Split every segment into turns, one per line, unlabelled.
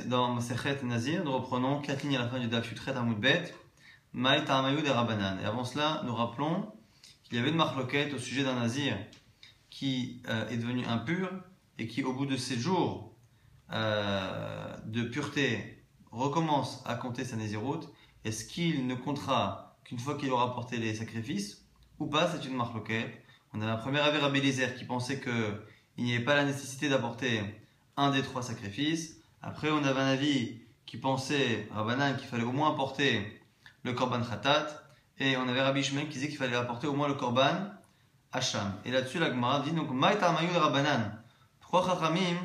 Dans Masechet Nazir, nous reprenons 4 lignes à la fin du Daf Yutret Amud Bet, Maï Ta'amayou des Rabanan. Et avant cela, nous rappelons qu'il y avait une marloquette au sujet d'un Nazir qui est devenu impur et qui, au bout de 7 jours de pureté, recommence à compter sa Naziroute. Est-ce qu'il ne comptera qu'une fois qu'il aura porté les sacrifices ou pas? C'est une marloquette. On a la première avis Rabbi Eliezer qui pensait qu'il n'y avait pas la nécessité d'apporter un des 3 sacrifices. Après, on avait un avis qui pensait, Rabbanan, qu'il fallait au moins apporter le Korban Khatat. Et on avait Rabbi Shmuel qui disait qu'il fallait apporter au moins le Korban Hacham. Et là-dessus, la Gemara dit, donc, Maï Ta'amayou de Rabbanan. Pourquoi Chachamim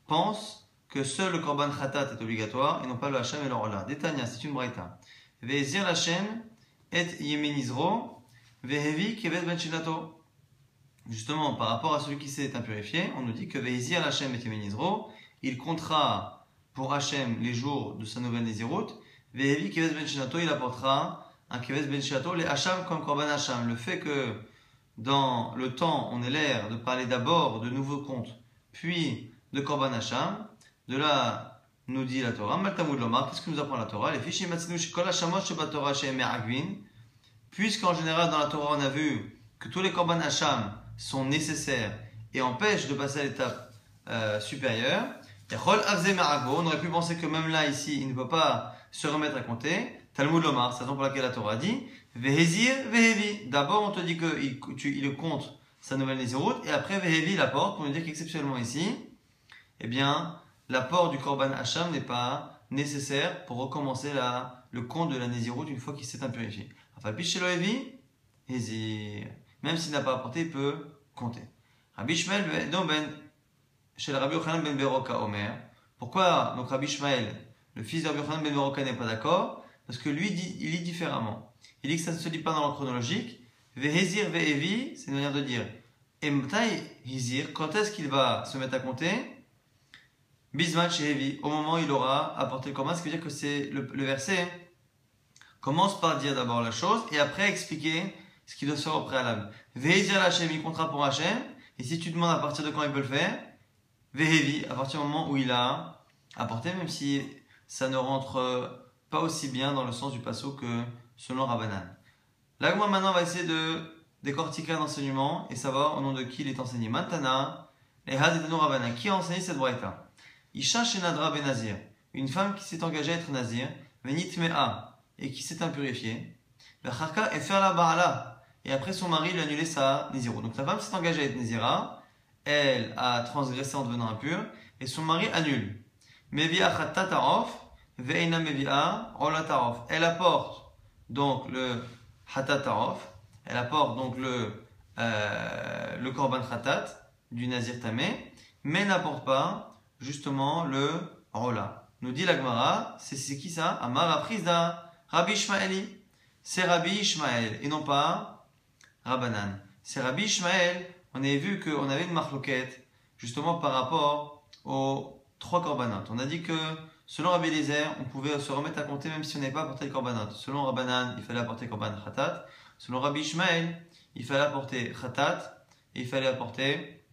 pense que seul le Korban Khatat est obligatoire et non pas le Hacham et le Rola? Détania, c'est une braïta. Ve'ezir l'Hachem et Yemenizro, ve'hevi kevet ben shinato. Justement, par rapport à celui qui s'est impurifié, on nous dit que Ve'ezir l'Hachem et Yemenizro, il comptera pour Hachem les jours de sa nouvelle Nézirut. Ve'evi keves ben shinato, il apportera un keves ben shinato, les Hacham comme Korban Hacham. Le fait que dans le temps, on ait l'air de parler d'abord de nouveaux comptes, puis de Korban Hacham, de là, nous dit la Torah, Maltamud Lomar, qu'est-ce que nous apprend la Torah? Les fichiers Matzinu Shekol Hachamot Sheba Torah She'em Me'agvin, puisqu'en général dans la Torah on a vu que tous les Korban Hacham sont nécessaires et empêchent de passer à l'étape supérieure. On aurait pu penser que même là, ici, il ne peut pas se remettre à compter. Talmud Lomar, c'est la raison pour laquelle la Torah dit Vehezir, Vehevi. D'abord, on te dit qu'il compte sa nouvelle Nézirut, et après, Vehevi, il apporte, pour nous dire qu'exceptionnellement ici, eh bien, l'apport du Korban Hacham n'est pas nécessaire pour recommencer le compte de la Nézirut une fois qu'il s'est impurifié. Enfin, Picheloevi, Hezir. Même s'il n'a pas apporté, il peut compter. Rabbi Shmuel ben chez le Rabbi Yochanan ben Beroka Omer. Pourquoi donc Rabbi Shmuel, le fils de Rabbi Yochanan ben Beroka, n'est pas d'accord? Parce que lui, il lit différemment. Il dit que ça ne se lit pas dans l'ordre chronologique. Vehezir vehevi, c'est une manière de dire. Emtai hizir, quand est-ce qu'il va se mettre à compter? Bisman shehevi, au moment où il aura apporté le korban. Ce qui veut dire que c'est le verset commence par dire d'abord la chose et après expliquer ce qui doit se faire au préalable. Vehezir l'Hachem, il comptera pour Hachem. Et si tu demandes à partir de quand il peut le faire, Vehevi, à partir du moment où il a apporté, même si ça ne rentre pas aussi bien dans le sens du passo que selon Rabbanan. Là, moi maintenant, on va essayer de décortiquer un enseignement et savoir au nom de qui il est enseigné. Mantana, et Hadetanu Rabbanan, qui a enseigné cette braïta? Isha Shenadra Benazir, une femme qui s'est engagée à être nazir, Venitmea, et qui s'est impurifiée. Vecharka et faire la Baala, et après son mari lui a annulé sa Nézirut. Donc la femme s'est engagée à être Nézira. Elle a transgressé en devenant impure, et son mari annule. Mevia chatat tarof, veina mevia rola tarof. Elle apporte donc le chatat tarof, elle apporte donc le korban chatat du nazir tamé, mais n'apporte pas justement le rola. Nous dit la Gemara, c'est qui ça? Amar Aprizda, Rabbi Ishmaeli. C'est Rabbi Ishmael, et non pas Rabbanan. C'est Rabbi Ishmael. On avait vu qu'on avait une marloquette justement par rapport aux 3 corbanotes. On a dit que selon Rabbi Eliezer, on pouvait se remettre à compter même si on n'avait pas apporté le korbanot. Selon Rabbanan, il fallait apporter korban khatat. Selon Rabbi Ishmael, il fallait apporter khatat et il fallait apporter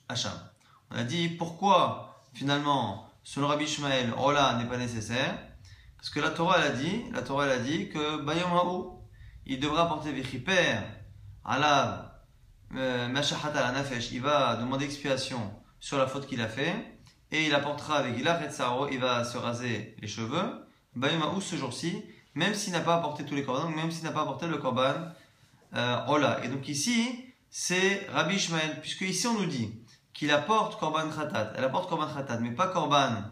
hacham. On a dit pourquoi finalement, selon Rabbi Ishmael, rola n'est pas nécessaire. Parce que la Torah elle a dit que bayom haou, il devra apporter vichiper, alav, il va demander expiation sur la faute qu'il a fait et il apportera avec Ilach et Tsaro, il va se raser les cheveux Bayamaou ce jour-ci, même s'il n'a pas apporté tous les korban, même s'il n'a pas apporté le korban Ola. Et donc ici c'est Rabbi Ishmael, puisque ici on nous dit qu'il apporte korban khatat, elle apporte korban khatat mais pas korban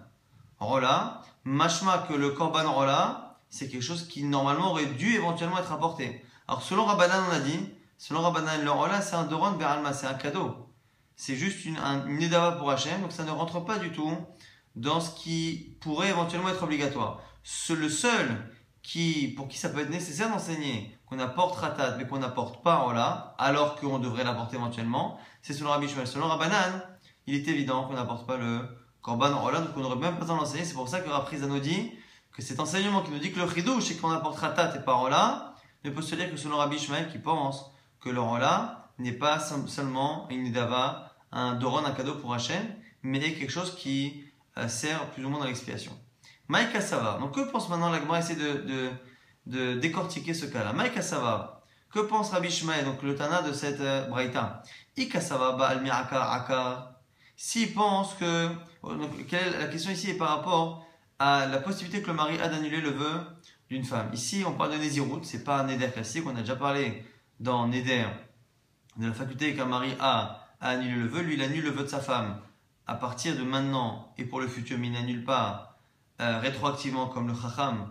Ola, mashma que le korban Ola c'est quelque chose qui normalement aurait dû éventuellement être apporté. Alors selon Rabbanan on a dit, selon Rabbanan, le rola, c'est un doron beralma, c'est un cadeau. C'est juste une nedava pour Hachem, donc ça ne rentre pas du tout dans ce qui pourrait éventuellement être obligatoire. Le seul pour qui ça peut être nécessaire d'enseigner qu'on apporte ratat, mais qu'on n'apporte pas rola, alors qu'on devrait l'apporter éventuellement, c'est selon Rabbi Shmuel. Selon Rabbanan, il est évident qu'on n'apporte pas le korban rola, donc on n'aurait même pas besoin d'enseigner. C'est pour ça que Raprizda nous dit que cet enseignement qui nous dit que le chidouche, c'est qu'on apporte ratat et pas rola, ne peut se dire que selon Rabbi Shmuel qui pense que le rola n'est pas seulement une nedava, un doron, un cadeau pour Hachem, mais quelque chose qui sert plus ou moins dans l'expiation. Maïka Sava. Donc que pense maintenant la Gemara essaie de décortiquer ce cas-là. Maïka Sava. Que pense Rabbi Shmuel, donc le Tana de cette Braïta? Ika Sava Baal Mi Akar Akar. S'il pense que. Donc, la question ici est par rapport à la possibilité que le mari a d'annuler le vœu d'une femme. Ici, on parle de Nézirut, c'est pas un Néder classique. On a déjà parlé dans Néder de la faculté qu'un mari a à annuler le vœu. Lui, il annule le vœu de sa femme à partir de maintenant et pour le futur, mais il n'annule pas rétroactivement comme le Chacham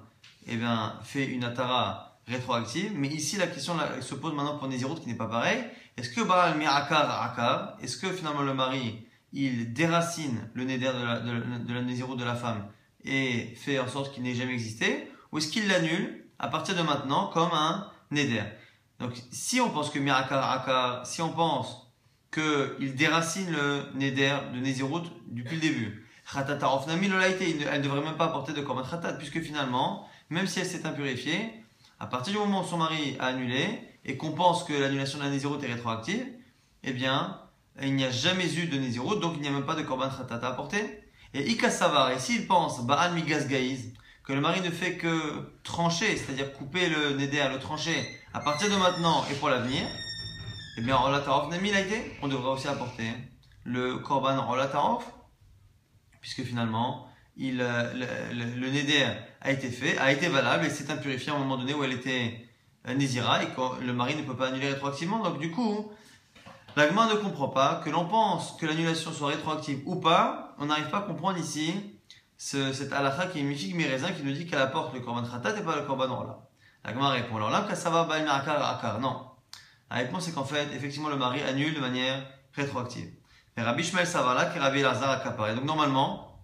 fait une Atara rétroactive. Mais ici, la question se pose maintenant pour Nézirut qui n'est pas pareil. Est-ce que Baal Mi Akar Akar, est-ce que finalement le mari il déracine le Néder de la Nézirut de la femme et fait en sorte qu'il n'ait jamais existé, ou est-ce qu'il l'annule à partir de maintenant comme un Néder? Donc si on pense que Mi Akar Akar, si on pense qu'il déracine le Néder de Nézirut depuis le début, Khatata Ofnami Lolaïté, elle ne devrait même pas apporter de Korban Khatat, puisque finalement, même si elle s'est impurifiée, à partir du moment où son mari a annulé et qu'on pense que l'annulation de la Nézirut est rétroactive, eh bien, il n'y a jamais eu de Nézirut, donc il n'y a même pas de Korban Khatat à apporter. Et Ika Savar, et s'il pense, Ba'al Migas Gaïz, que le mari ne fait que trancher, c'est-à-dire couper le Néder, le trancher, à partir de maintenant et pour l'avenir, eh bien, Rola Tarof Namilaïté, on devrait aussi apporter le Korban Rola Tarof, puisque finalement, le Néder a été fait, a été valable et s'est impurifié à un moment donné où elle était Nézira et que le mari ne peut pas annuler rétroactivement. Donc, du coup, la Gemara ne comprend pas que l'on pense que l'annulation soit rétroactive ou pas. On n'arrive pas à comprendre ici cette halakha qui est Mifik Mirezin qui nous dit qu'elle apporte le Korban Khatat et pas le Korban Rola. La Gemara répond alors là, ça va Baal Akar Akar. Non. La réponse est qu'en fait, effectivement, le mari annule de manière rétroactive. Mais Rabbi Shmuel Savala qui est Rabbi Elazar Akapar. Et donc normalement,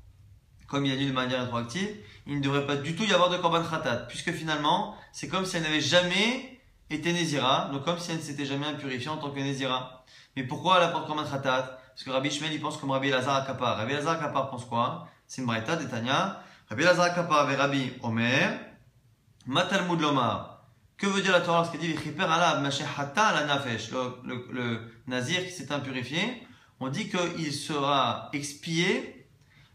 comme il annule de manière rétroactive, il ne devrait pas du tout y avoir de Korban Khatat, puisque finalement, c'est comme si elle n'avait jamais été Nézira, donc comme si elle ne s'était jamais impurifiée en tant que Nézira. Mais pourquoi elle apporte Korban Khatat? Parce que Rabbi Shmuel, il pense comme Rabbi Elazar Akapar. Rabbi Elazar Akapar pense quoi? C'est une braïta d'Etania. Rabbi Elazar Akapar avec Rabbi Omer, Matalmud Lomar. Que veut dire la Torah lorsqu'elle dit V'chiper alab mashe hata la nafesh, le nazir qui s'est impurifié? On dit qu'il sera expié,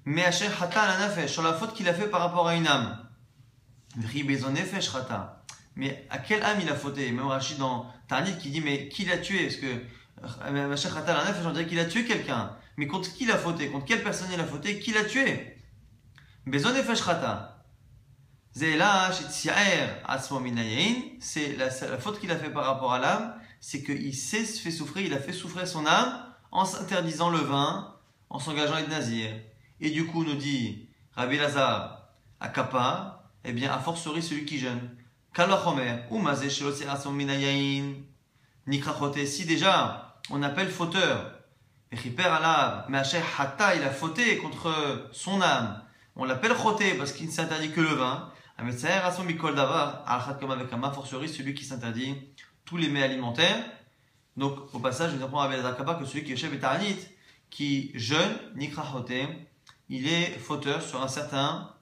mais asher hata la nafesh, sur la faute qu'il a fait par rapport à une âme. V'chi bezon nefesh hata. Mais à quelle âme il a fauté? Même Rachid dans Tarnit qui dit mais qui l'a tué? Parce que mashe hata la nafesh, on dirait qu'il a tué quelqu'un. Mais contre qui il a fauté? Contre quelle personne il a fauté? Qui l'a tué? Bezon nefesh hata. C'est la faute qu'il a fait par rapport à l'âme, c'est qu'il s'est fait souffrir, il a fait souffrir son âme en s'interdisant le vin, en s'engageant à être nazir. Et du coup, nous dit Rabbi Lazar à Kappa, eh bien, a fortiori celui qui jeûne. Si déjà on appelle fauteur, il a fauté contre son âme, on l'appelle choté parce qu'il ne s'interdit que le vin. Fortiori celui qui s'interdit tous les mets alimentaires. Donc au passage nous apprend Rabbi Elazar Kappa que celui qui est chef et taranit, qui jeûne, nikra choté, il est fauteur sur un certain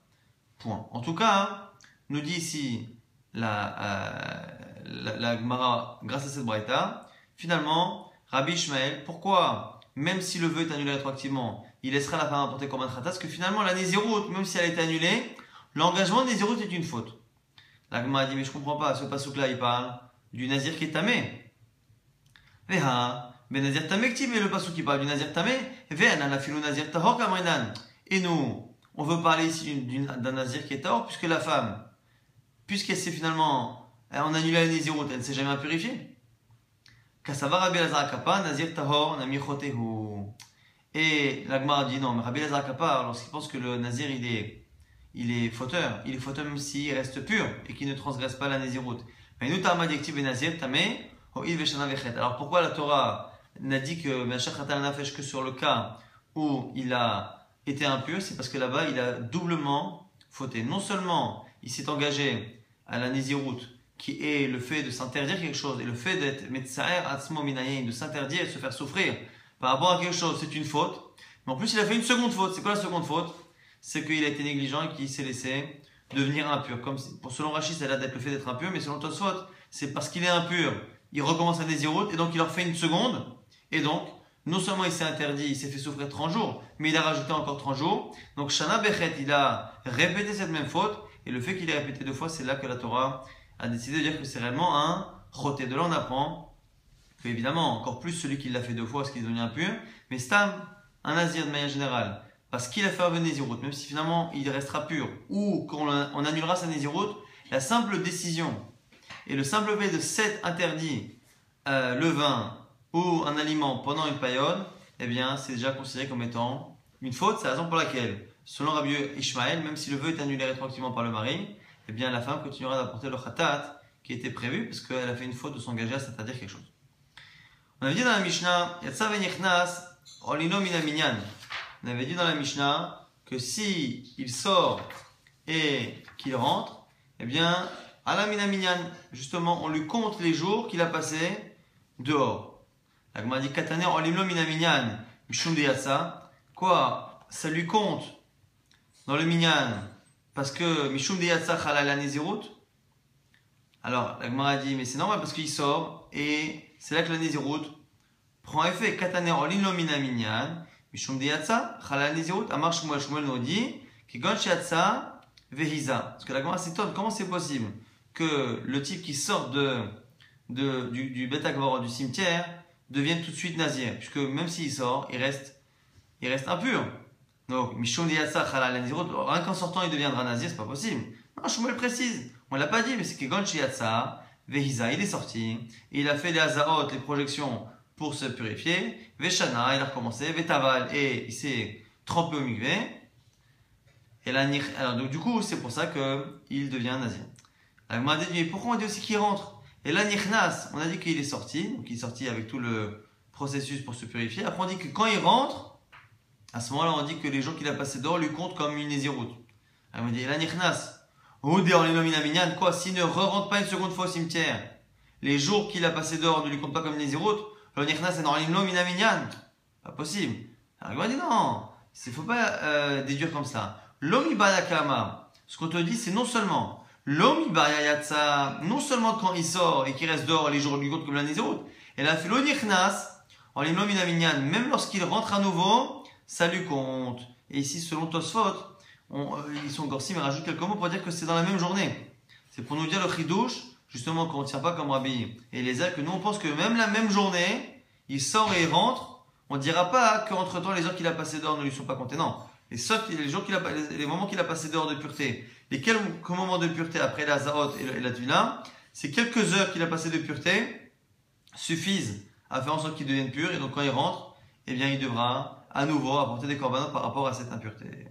point. En tout cas, nous dit ici la Gemara grâce à cette braïta, finalement Rabbi Ishmael, pourquoi même si le vœu est annulé rétroactivement, il laissera la femme apporter Korban Khatat, parce que finalement la Nézirut, même si elle a été annulée, l'engagement de Nézirut est une faute. La Gemara a dit mais je comprends pas, ce passouk-là il parle du Nazir qui est tamé. Veha, ben Nazir tamé k'ti, mais le passouk qui parle du Nazir tamé, ve'an la filou Nazir tahor kamrenan. Et nous, on veut parler ici d'un Nazir qui est tahor, puisque la femme, puisqu'elle s'est finalement, on a annulé la Nézirut, elle ne s'est jamais purifiée. Kassava Rabbi Elazar Kappa, Nazir tahor nami chotehu. Et la Gemara dit non, mais Rabbi Elazar Kappa, lorsqu'il pense que le Nazir il est fauteur même s'il reste pur et qu'il ne transgresse pas la Nézirut. Mais nous t'as adjectif Nazir tamé ho'il veshana vechet. Alors pourquoi la Torah n'a dit que Meshachata nafesh que sur le cas où il a été impur? C'est parce que là-bas il a doublement fauté. Non seulement il s'est engagé à la Nézirut, qui est le fait de s'interdire quelque chose, et le fait d'être metzaer atzmo minayin, de s'interdire et de se faire souffrir par rapport à quelque chose, c'est une faute. Mais en plus il a fait une seconde faute. C'est quoi la seconde faute? C'est qu'il a été négligent et qu'il s'est laissé devenir impur. Comme selon Rachid, ça a l'air d'être le fait d'être impur, mais selon Tosfot, c'est parce qu'il est impur, il recommence à Nézirut, et donc il leur fait une seconde, et donc non seulement il s'est interdit, il s'est fait souffrir 30 jours, mais il a rajouté encore 30 jours. Donc Shana Bechet, il a répété cette même faute, et le fait qu'il ait répété 2 fois, c'est là que la Torah a décidé de dire que c'est réellement un choté. De là on apprend que évidemment, encore plus celui qui l'a fait 2 fois, parce qu'il est devenu impur, mais Stam, un nazir de manière générale, parce qu'il a fait un nésiroute, même si finalement il restera pur, ou qu'on annulera sa nésiroute, la simple décision et le simple fait de s'être interdit le vin ou un aliment pendant une période, eh bien c'est déjà considéré comme étant une faute. C'est la raison pour laquelle, selon Rabbi Ishmael, même si le vœu est annulé rétroactivement par le mari, eh bien la femme continuera d'apporter le khatat qui était prévu, parce qu'elle a fait une faute de s'engager à s'interdire quelque chose. On avait dit dans la Mishnah, Yatsa venichnas olino mina minyan. On avait dit dans la Mishnah que si il sort et qu'il rentre, eh bien, ala mina minyan, justement, on lui compte les jours qu'il a passés dehors. La Gemara dit Kataner olino mina minyan, mishum de yatsa. Quoi? Ça lui compte dans le minyan parce que mishum de yatsa chalal la nezirut. Alors, la Gemara dit, mais c'est normal parce qu'il sort et c'est là que la nezirut prend effet. Kataner olino mina minyan. Mishum de yatsa, chalal nezirut, amar Shmuel. Shmuel nous dit, kigon shiatsa vehiza. Parce que la Gemara s'étonne, comment c'est possible que le type qui sort du Beth Akbar, du cimetière, devienne tout de suite nazir. Puisque même s'il sort, il reste impur. Donc, Mishum de yatsa, chalal nezirut, rien qu'en sortant, il deviendra nazir, c'est pas possible. Non, Shmuel précise. On l'a pas dit, mais c'est kigon shiatsa vehiza. Il est sorti, et il a fait les hazaot, les projections, pour se purifier, Veshana, il a recommencé, Vetaval, et il s'est trempé au mikvé. Et là, alors, donc, du coup, c'est pour ça qu'il devient nazir. Alors, on m'a dit, mais pourquoi on dit aussi qu'il rentre? Et là, Nichnas, on a dit qu'il est sorti, donc il est sorti avec tout le processus pour se purifier. Après, on dit que quand il rentre, à ce moment-là, on dit que les jours qu'il a passés dehors lui comptent comme une nésiroute. Alors, on dit, et là, Nichnas, quoi, s'il ne re-rentre pas une seconde fois au cimetière, les jours qu'il a passés dehors ne lui comptent pas comme une nésiroute. Le Nichnas c'est normalement mina minyan. Pas possible. Alors il va dire non, il ne faut pas déduire comme ça. L'omi badakama, ce qu'on te dit, c'est non seulement l'omi bayayatsa, non seulement quand il sort et qu'il reste dehors, les jours lui comptent comme la nésiroute. Et là, fait le Nichnas, normalement mina minyan, même lorsqu'il rentre à nouveau, ça lui compte. Et ici, selon Tosfot, ils sont gorsim, mais rajoutent quelques mots pour dire que c'est dans la même journée. C'est pour nous dire le chidouche. Justement, qu'on ne tient pas comme Rabbi et Eliezer, que nous on pense que même la même journée, il sort et il rentre, on ne dira pas qu'entre temps les heures qu'il a passées dehors ne lui sont pas comptées. Non, les moments qu'il a passés dehors de pureté, lesquels moments de pureté après la Zahot et la Tvila, ces quelques heures qu'il a passées de pureté suffisent à faire en sorte qu'il devienne pur, et donc quand il rentre, eh bien il devra à nouveau apporter des korbanot par rapport à cette impureté.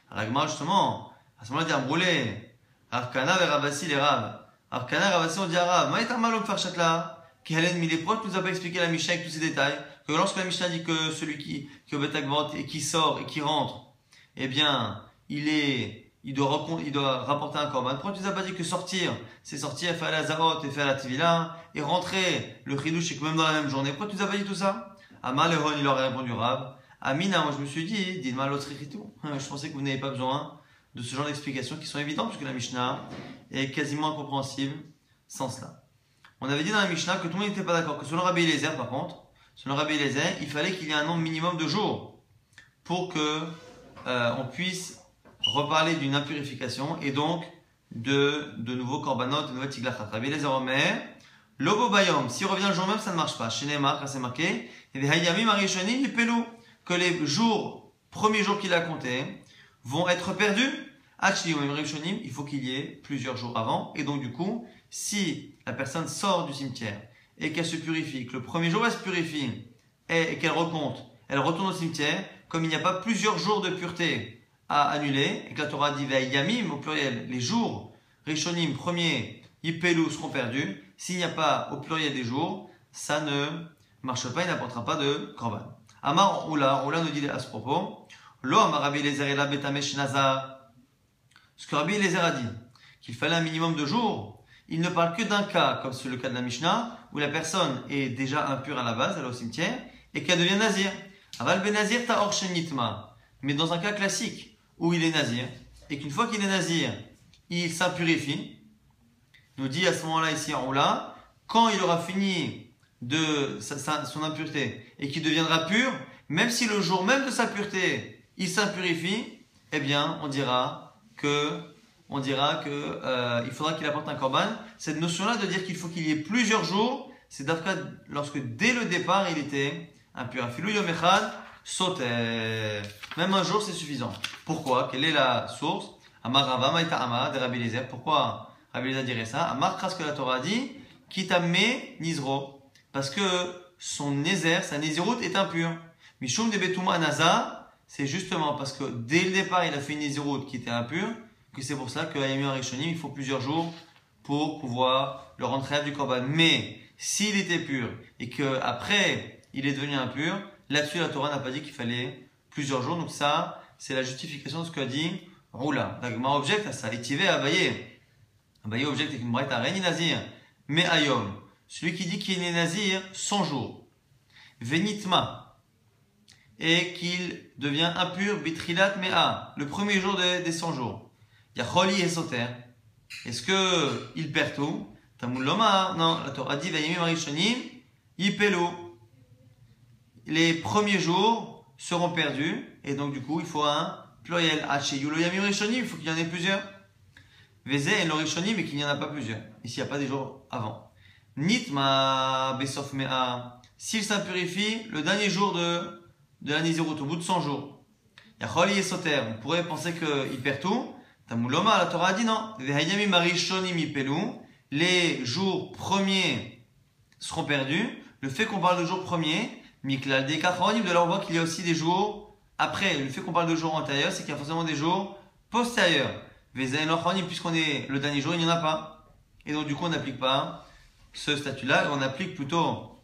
Ragma justement, à ce moment-là, dit brûler, Rav Kana et Rabassi les Rav. Alors, Kana Ravassi, on dit à Rav, Maït Amalom Farchatla, qui Hélène Miléproche nous a pas expliqué la Mishnah avec tous ces détails, que lorsque la Mishnah dit que celui qui est au Beth Akbar et qui sort et qui rentre, eh bien, il doit rapporter un korban. Pourquoi tu nous as pas dit que sortir, c'est sortir, faire la Zarot et faire la Tvila, et rentrer, le Chidouche, c'est que même dans la même journée. Pourquoi tu nous as pas dit tout ça? Amal Ehon, il aurait répondu Rav. Amina, moi je me suis dit, dis-moi l'autre ritou. Je pensais que vous n'avez pas besoin de ce genre d'explications qui sont évidentes, puisque la Mishnah est quasiment incompréhensible sans cela. On avait dit dans la Mishnah que tout le monde n'était pas d'accord, que selon Rabbi Eliezer, par contre, selon Rabbi Eliezer, il fallait qu'il y ait un nombre minimum de jours pour que on puisse reparler d'une impurification et donc de nouveaux korbanot, de nouvelles tiglachat. Rabbi Eliezer Omer, Lobo Bayom, s'il revient le jour même, ça ne marche pas. Chez Neymar, quand c'est marqué, et Hayamim Arishonim, il pelou, que les premiers jours qu'il a comptés, vont être perdus. Il faut qu'il y ait plusieurs jours avant. Et donc du coup, si la personne sort du cimetière et qu'elle se purifie, que le premier jour elle se purifie et qu'elle recompte, elle retourne au cimetière, comme il n'y a pas plusieurs jours de pureté à annuler, et que la Torah dit Yamim au pluriel, les jours, Rishonim, premier, Yipelu seront perdus, s'il n'y a pas au pluriel des jours, ça ne marche pas, il n'apportera pas de korban. Amar Oula nous dit à ce propos, Lo Amar Rabbi Eliezer ela betamesh nazar. Ce que Rabbi Eliezer a dit, qu'il fallait un minimum de jours, il ne parle que d'un cas, comme c'est le cas de la Mishnah, où la personne est déjà impure à la base, elle est au cimetière, et qu'elle devient nazir. Aval ben nazir ta'or shenitma. Mais dans un cas classique, où il est nazir, et qu'une fois qu'il est nazir, il s'impurifie, nous dit à ce moment-là ici en Oula, quand il aura fini de son impureté et qu'il deviendra pur, même si le jour même de sa pureté, il s'impurifie, eh bien, on dira que il faudra qu'il apporte un korban. Cette notion-là de dire qu'il faut qu'il y ait plusieurs jours, c'est d'Afka lorsque dès le départ, il était impur. Afilou yom echad soter. Même un jour, c'est suffisant. Pourquoi? Quelle est la source? Amar Rava Maïta Amar de Rabbi Eliezer. Pourquoi Rabbi Eliezer dirait ça? Amar Kras que la Torah a dit Kitame Nizro. Parce que son nézer, sa néziroute est impure. Mishum de Betouma Naza, c'est justement parce que dès le départ, il a fait une néziroute qui était impure, que c'est pour ça qu'à Yom Rishonim, il faut plusieurs jours pour pouvoir le rentrer du korban. Mais s'il était pur et qu'après il est devenu impur, là-dessus la Torah n'a pas dit qu'il fallait plusieurs jours. Donc ça, c'est la justification de ce qu'a dit Roula. La Gemara objecte à ça. Et Tivé Abaye. Abaye objecte avec une braïta Reni Nazir. Mais Ayom. Celui qui dit qu'il est Nazir 100 jours. Venitma. Et qu'il devient impur Bitrilat Mea. Le premier jour des 100 jours. Yacholi et Soter. Est-ce qu'il perd tout? Tamoul Lomar. Non, la Torah dit Vayemim Arishonim Yipelo. Les premiers jours seront perdus. Et donc du coup, il faut un pluriel. Haché Yuloyamim Rishonim. Il faut qu'il y en ait plusieurs. Vezé et l'Orishonim, mais qu'il n'y en a pas plusieurs. Ici, il n'y a pas des jours avant. Nitma Besof Mea. S'il s'impurifie le dernier jour de la Nézirut, au bout de 100 jours. Yacholi et Soter. On pourrait penser qu'il perd tout. Tamouloma, la Torah a dit non. Les jours premiers seront perdus. Le fait qu'on parle de jours premiers, Miklal des Kacharonim, de là on voit qu'il y a aussi des jours après. Le fait qu'on parle de jours antérieurs, c'est qu'il y a forcément des jours postérieurs. Puisqu'on est le dernier jour, il n'y en a pas. Et donc du coup, on n'applique pas ce statut-là. Et on applique plutôt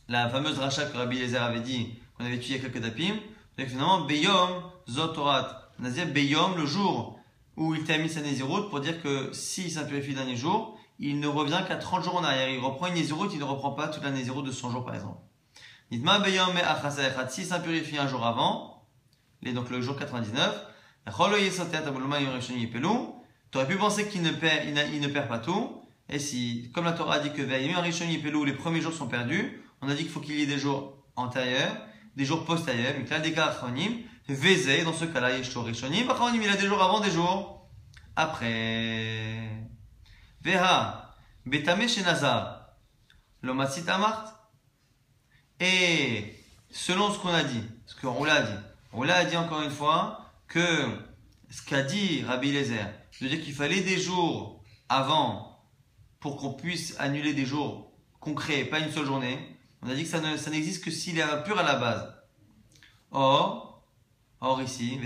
la fameuse rachat que Rabbi Eliezer avait dit, qu'on avait étudié il y a quelques dapim. Donc finalement, Beyom, Zotorat, Nazir, Beyom, le jour où il termine sa Nézirut, pour dire que s'il s'impurifie le dernier jour, il ne revient qu'à 30 jours en arrière. Il reprend une Nézirut, il ne reprend pas toute la Nézirut de 100 jours par exemple. Nitma Beyom me Achasayachat, s'il s'impurifie un jour avant, donc le jour 99, tu aurais pu penser qu'il ne perd pas tout. Et si, comme la Torah a dit que les premiers jours sont perdus, on a dit qu'il faut qu'il y ait des jours antérieurs, des jours postérieurs. Donc là, des cas achronim, Vezé, dans ce cas-là, Yeshto Rishonim, il a des jours avant, des jours après. Veha, Betame Shenazar, Lomasit Amart. Et selon ce qu'on a dit, ce que Roula a dit, Roula a dit encore une fois que ce qu'a dit Rabbi Eliezer, de dire qu'il fallait des jours avant pour qu'on puisse annuler des jours concrets, pas une seule journée. On a dit que ça n'existe que s'il est impur à la base. Or ici,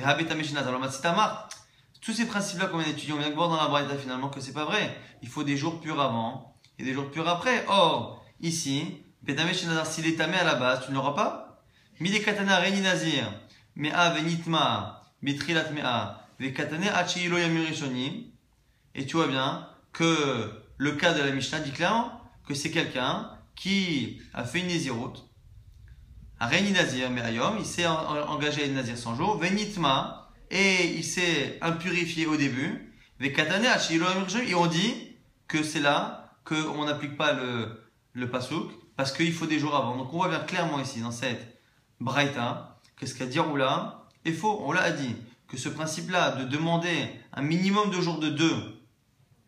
tous ces principes-là qu'on vient d'étudier, on vient de voir dans la Braïta finalement que c'est pas vrai. Il faut des jours purs avant et des jours purs après. Or, ici, s'il est tamé à la base, tu ne l'auras pas. Midekatana Reni Nazir, Mea Venitma, Mitrilat Mea, Vekatane Achilo Yamurishonim. Et tu vois bien que le cas de la Mishnah dit clairement que c'est quelqu'un qui a fait une Nézirut, un Reni Nazir, mais Ayom, il s'est engagé à une Nazir 100 jours, Venitma, et il s'est impurifié au début, Vekatane Achilo Yamurishonim, et on dit que c'est là qu'on n'applique pas le pasouk, parce qu'il faut des jours avant. Donc on voit bien clairement ici, dans cette Braïta, que ce qu'a dit Roula est faux. Roula a dit que ce principe-là de demander un minimum de jours de 2,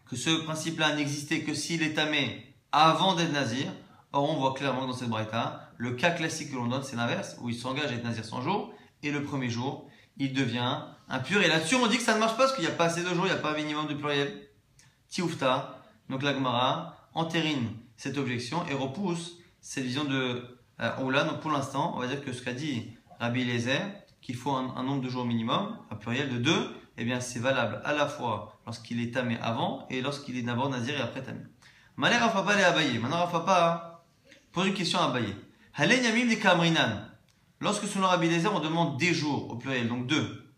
que ce principe-là n'existait que s'il est tamé avant d'être nazir. Or, on voit clairement que dans cette braïta, le cas classique que l'on donne, c'est l'inverse, où il s'engage à être nazir 100 jours, et le premier jour, il devient impur. Et là-dessus, on dit que ça ne marche pas, parce qu'il n'y a pas assez de jours, il n'y a pas un minimum de pluriel. Tioufta, donc la Gemara entérine cette objection et repousse cette vision de Oula. Donc pour l'instant, on va dire que ce qu'a dit Rabbi Eliezer, qu'il faut un nombre de jours minimum, un pluriel de 2, eh bien c'est valable à la fois lorsqu'il est tamé avant et lorsqu'il est d'abord nazir et après tamé. Malé Rafapa les Abaye. Maintenant Rafapa pose une question à Abaye. Halen Yamim de Kamrinan. Lorsque selon Rabbi Eliezer on demande des jours au pluriel, donc 2,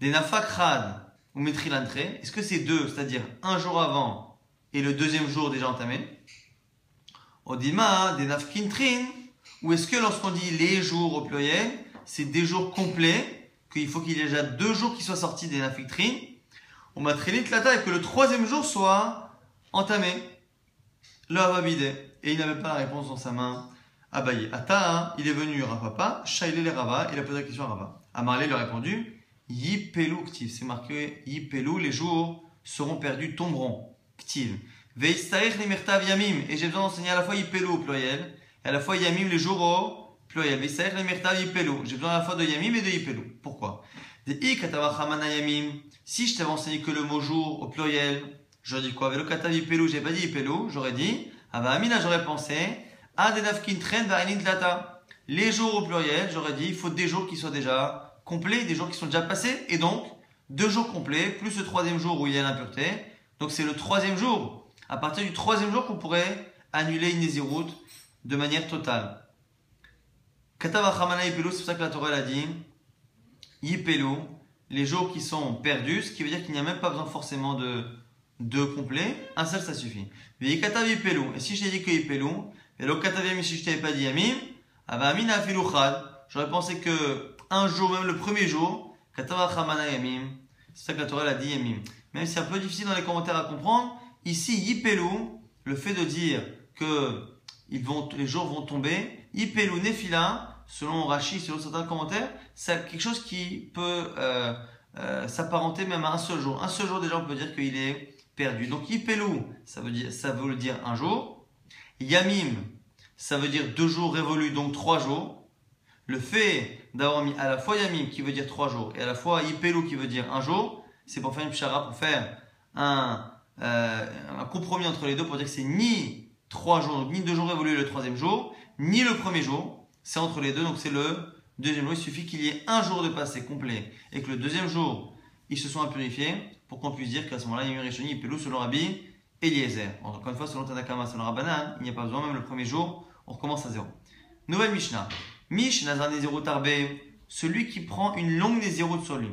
des nafakrad ou metrilantre, est-ce que c'est 2, c'est-à-dire un jour avant et le deuxième jour déjà entamé? Odima des nafkintrin, ou est-ce que lorsqu'on dit les jours au pluriel, c'est des jours complets, qu'il faut qu'il y ait déjà 2 jours qui soient sortis des nafkintrin, on m'a traîné tlata et que le 3e jour soit entamé. le Havabide. Et il n'avait pas la réponse dans sa main. Abaye. Ata, il est venu Rapapa, Shailé les Rava, il a posé la question à Rava. Amarlé lui a répondu, Yipelu Ktiv. C'est marqué Yipelu, les jours seront perdus, tomberont. Ktiv. Veistarich limirtav Yamim. Et j'ai besoin d'enseigner à la fois Yipelu au pluriel, et à la fois Yamim, les jours au pluriel. Veistarich limirtav Yipelu. J'ai besoin à la fois de Yamim et de Yipelu. Pourquoi? Si je t'avais enseigné que le mot jour au pluriel, j'aurais dit quoi? Velo katav Yipelu, j'ai pas dit Yipelu, j'aurais dit, Amina, j'aurais pensé, les jours au pluriel, j'aurais dit, il faut des jours qui soient déjà complets, des jours qui sont déjà passés, et donc 2 jours complets, plus le 3e jour où il y a l'impureté. Donc c'est le 3e jour. À partir du 3e jour qu'on pourrait annuler une Nézirout de manière totale. Katavachamana Yipelu, c'est pour ça que la Torah a dit Yipelu, les jours qui sont perdus, ce qui veut dire qu'il n'y a même pas besoin forcément de 2 complets, un seul ça suffit. V'yikatav Yipelu, et si je t'ai dit que Yipelu, et le katavim, si je t'avais pas dit Yamim, Amin afilu chad, j'aurais pensé que un jour, même le premier jour, Katavachamana Yamim, c'est ça que la Torah a dit Yamim. Même si c'est un peu difficile dans les commentaires à comprendre, ici Yipelu, le fait de dire que les jours vont tomber, Yipelu Nefila, selon Rashi, selon certains commentaires, c'est quelque chose qui peut s'apparenter même à un seul jour. Un seul jour déjà on peut dire qu'il est perdu. Donc Yipelu, ça veut dire un jour. Yamim, ça veut dire 2 jours révolus, donc 3 jours. Le fait d'avoir mis à la fois Yamim qui veut dire 3 jours et à la fois Yipelu qui veut dire 1 jour, c'est pour faire une pshara, pour faire un compromis entre les deux, pour dire que c'est ni 3 jours, ni 2 jours révolus le 3e jour, ni le 1er jour. C'est entre les deux, donc c'est le 2e jour. Il suffit qu'il y ait 1 jour de passé complet et que le 2e jour, ils se sont impurifiés pour qu'on puisse dire qu'à ce moment-là, Yamim Rishoni, Yipelu selon Rabbi Eliezer. Encore une fois, selon Tanakama, selon Rabbanan, il n'y a pas besoin, même le 1er jour, on recommence à 0. Nouvelle Mishnah. Nazar Nezirut Arbe, celui qui prend une longue Nezirut sur lui.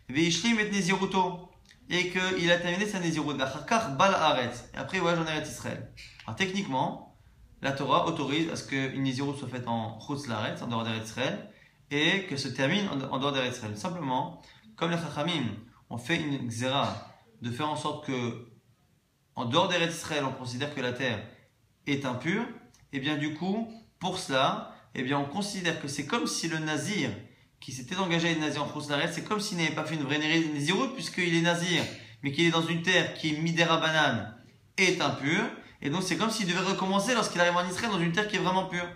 Veishlim et Neziruto, et qu'il a terminé sa Nezirut. Vachakar Bal Haaretz, et après il voyage en Eretz Israël. Alors techniquement, la Torah autorise à ce qu'une Nezirut soit faite en Chutz Laaretz, en dehors d'Eretz Israël, et que se termine en dehors d'Eretz Israël. Simplement, comme les Chachamim ont fait une Xéra de faire en sorte que en dehors d'Eretz Israël, on considère que la terre est impure, et bien du coup, pour cela, eh bien on considère que c'est comme si le nazir qui s'était engagé à être nazir en Chutz Laaretz, c'est comme s'il n'avait pas fait une vraie Nézirut, puisqu'il est nazir, mais qu'il est dans une terre qui est Midera Banan, est impure, et donc c'est comme s'il devait recommencer lorsqu'il arrive en Israël dans une terre qui est vraiment pure.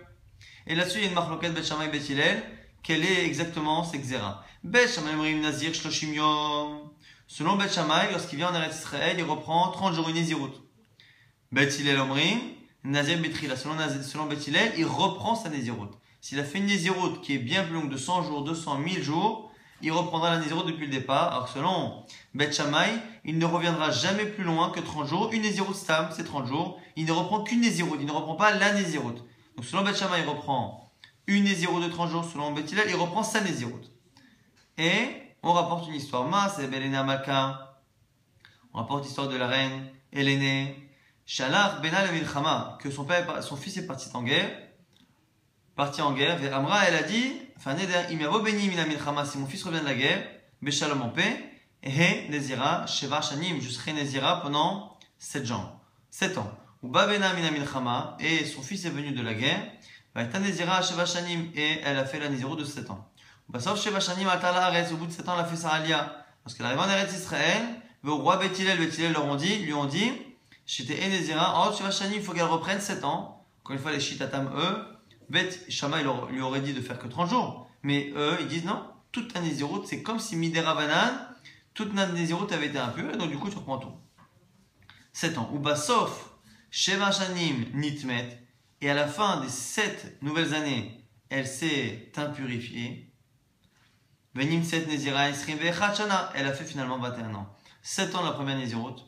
Et là-dessus, il y a une marloquette Bet Shammai Bet Hillel, quelle est exactement cette Xéra? Bet Shammai Omrim Nazir Shloshim Yom. Selon Bet Shammai, lorsqu'il vient en Eretz Israël, il reprend 30 jours une Nézirut. Bet Hillel Omrim Nazir Betrila. Selon Bet Hillel, il reprend sa Nézirut. S'il a fait une Nézirut qui est bien plus longue de 100 jours, 200, 1000 jours, il reprendra la Nézirut depuis le départ. Alors selon Bet Shammai, il ne reviendra jamais plus loin que 30 jours. Une Nézirut Stam, c'est 30 jours. Il ne reprend qu'une Nézirut, il ne reprend pas la Nézirut. Donc selon Bet Shammai, il reprend une Nézirut de 30 jours. Selon Bet Hillel, il reprend sa Nézirut. Et on rapporte une histoire. C'est Belena Malka. On rapporte l'histoire de la reine Hélénée. Shalach Benal Milchama, que son fils est parti en guerre. Vers Amra, elle a dit, si mon fils revient de la guerre, Beshalom en paix, et Nezira, Sheva Shanim, je serai Nezira pendant 7 ans. Ou Babena Mina Milchama, et son fils est venu de la guerre, Nezira, Sheva Shanim, et elle a fait la Nézirut de 7 ans. Sauf Sheva Shanim, au bout de 7 ans, elle a fait sa Alia. Lorsqu'elle arrive en Eretz Israël, le roi lui ont dit, j'étais Nézira, Sheva Shanim, il faut qu'elle reprenne 7 ans. Encore une fois, les Shitatam, eux, Bet Shammai lui aurait dit de faire que 30 jours. Mais eux, ils disent non, toute la Nézirut, c'est comme si Midera Banan, toute la Nézirut avait été impure, et donc du coup, tu reprends tout. 7 ans. Ou Basof, Sheva Shanim, Nitmet, et à la fin des 7 nouvelles années, elle s'est impurifiée. Venim 7 Nézira, Esrim Vechat Shana, elle a fait finalement 21 ans. 7 ans la première Nézirut,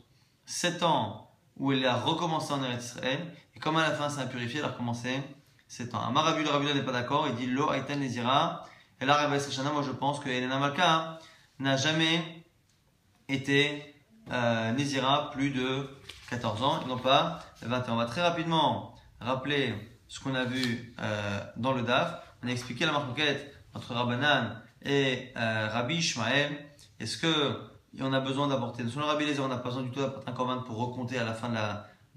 7 ans où elle a recommencé en Eretz Israël, et comme à la fin s'est impurifiée, elle a recommencé 7 ans. Amarabu, le Rabbi n'est pas d'accord, il dit Lo Aitan Nezira. Et là, Rabbi Shana, moi je pense que Helena Malka n'a jamais été Nezira plus de 14 ans, et non pas 21. On va très rapidement rappeler ce qu'on a vu dans le DAF. On a expliqué la marquette entre Rabbanan et Rabbi Ishmael. Est-ce qu'on a besoin d'apporter, selon Rabbi Eliezer, on n'a pas besoin du tout d'apporter un korban pour recompter à la fin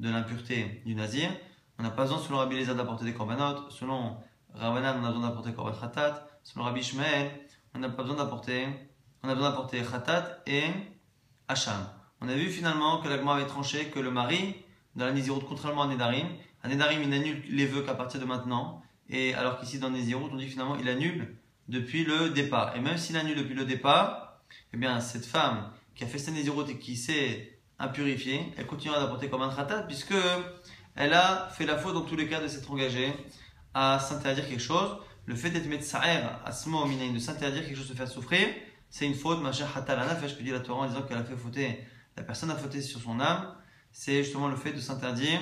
de l'impureté du nazir. On n'a pas besoin, selon Rabbi Eliezer, d'apporter des korbanot. Selon Rabbanan, on a besoin d'apporter korban khatat. Selon Rabbi Ishmael, on n'a pas besoin d'apporter khatat et hacham. On a vu finalement que la Gemara avait tranché que le mari, dans la Nézirut, contrairement à Nedarim, il n'annule les vœux qu'à partir de maintenant. Et alors qu'ici, dans Nézirut, on dit finalement il annule depuis le départ. Et même s'il annule depuis le départ, eh bien, cette femme qui a fait sa Nézirut et qui s'est impurifiée, elle continuera d'apporter comme un khatat puisque elle a fait la faute dans tous les cas de s'être engagée à s'interdire quelque chose. Le fait d'être metza'er à ce moment de s'interdire quelque chose, de se faire souffrir, c'est une faute, ma chère hatal anafesh, que dit la Torah en disant qu'elle a fait fauter, la personne a fauté sur son âme, c'est justement le fait de s'interdire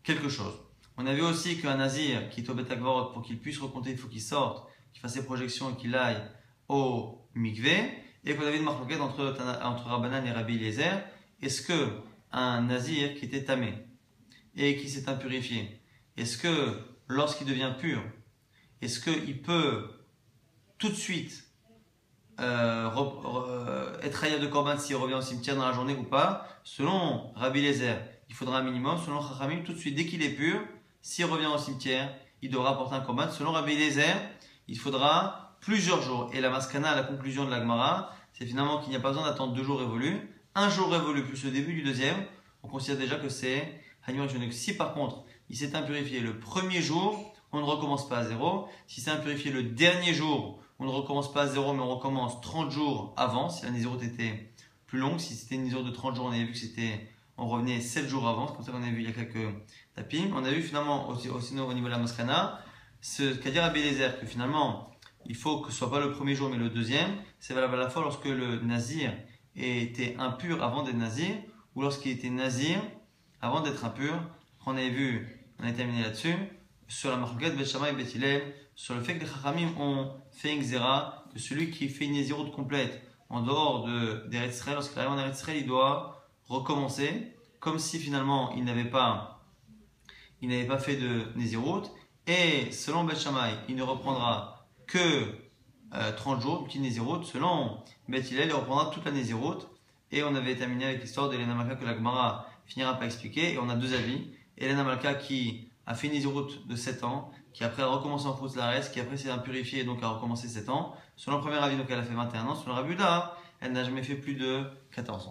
quelque chose. On a vu aussi qu'un nazir qui est au Betagvarot, pour qu'il puisse recompter, il faut qu'il sorte, qu'il fasse ses projections et qu'il aille au mikvé, et qu'on avait une marloquette entre Rabbanan et Rabbi Eliezer. Est-ce que un nazir qui était tamé et qui s'est impurifié, est-ce que lorsqu'il devient pur, est-ce qu'il peut tout de suite être hayab de korban s'il revient au cimetière dans la journée ou pas? Selon Rabbi Eliezer, il faudra un minimum. Selon Chachamim, tout de suite, dès qu'il est pur, s'il revient au cimetière, il devra apporter un korban. Selon Rabbi Eliezer, il faudra plusieurs jours. Et la maskana, à la conclusion de la Gemara, c'est finalement qu'il n'y a pas besoin d'attendre 2 jours révolus. Un jour révolu plus le début du deuxième, on considère déjà que c'est Hanur Jonek. Si par contre, il s'est impurifié le premier jour, on ne recommence pas à 0. Si c'est impurifié le dernier jour, on ne recommence pas à 0, mais on recommence 30 jours avant, si la Nézirut était plus longue. Si c'était une Nézirut de 30 jours, on avait vu que on revenait 7 jours avant. C'est comme ça qu'on a vu il y a quelques tapis. On a vu finalement aussi au niveau de la Maskana, ce qu'a dit Rabbi Eliezer, que finalement, il faut que ce soit pas le premier jour, mais le deuxième. C'est valable à la fois lorsque le Nazir était impur avant d'être Nazir, ou lorsqu'il était Nazir avant d'être impur. On avait vu, on a terminé là-dessus, sur la marquette Bet Shammai et Bet Hillel, sur le fait que les Chachamim ont fait une xéra, que celui qui fait une Nézirut complète en dehors d'Eretz Israël, lorsqu'il arrive en Eretz Israël, il doit recommencer, comme si finalement il n'avait pas fait de Nézirut. Et selon Bet Shammai, il ne reprendra que 30 jours, une petite Nézirut. Selon Bet Hillel, il reprendra toute la Nézirut. Et on avait terminé avec l'histoire d'Elena Malka que la Gemara finira par expliquer. Et on a 2 avis. Elena Malka qui a fait une Nézirut de 7 ans, qui après a recommencé en Chutz La'aretz, qui après s'est impurifiée et donc a recommencé 7 ans. Selon le premier avis, donc elle a fait 21 ans. Selon Rabbi Yehuda, elle n'a jamais fait plus de 14 ans.